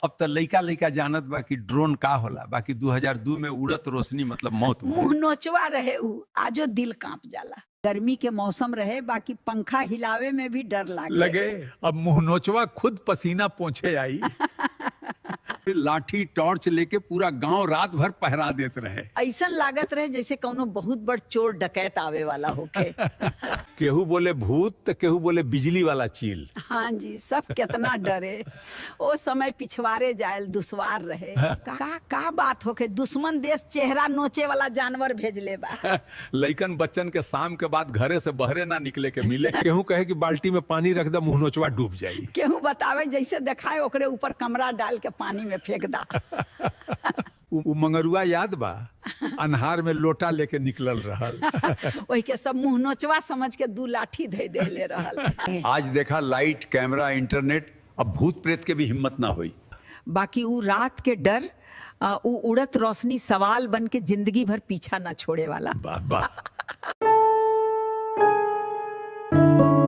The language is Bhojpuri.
अब तो लइका लइका जानत बा कि ड्रोन का होला, बाकी 2002 में उड़त रोशनी मतलब मौत। मुंह नोचवा रहे उ, आजो दिल कांप जाला। गर्मी के मौसम रहे, बाकी पंखा हिलावे में भी डर लगे अब मुंह नोचवा खुद पसीना पोंछे आई। लाठी टॉर्च लेके पूरा गांव रात भर पहरा देते रहे। ऐसा लागत रहे जैसे कौनो बहुत बड़ चोर डकैत आवे वाला होके। केहू बोले भूत तो केहू बोले बिजली वाला चील। हाँ जी, सब कितना डरे। ओ समय पिछवारे जायल दुश्वार रहे। का बात होके दुश्मन देश चेहरा नोचे वाला जानवर भेजले बा। लइकन बच्चन के शाम के बाद घरे से बहरे ना निकले के मिले। केहू कहे कि बाल्टी में पानी रख दे, मुंह नोचवा डूब जाई। केहू बतावे जैसे दिखाए ओकरे ऊपर कमरा डाल के पानी में फेंक दा। उ मंगरुआ याद बा, अन्हार में लोटा लेके निकलल रहल। वही के सब मुंह नोचवा समझ के 2 लाठी दे देले रहल। आज देखा लाइट, कैमरा, इंटरनेट, अब भूत प्रेत के भी हिम्मत ना हुई। बाकी उ रात के डर, उ उड़त रोशनी सवाल बन के जिंदगी भर पीछा ना छोड़े वाला। वाह वाह।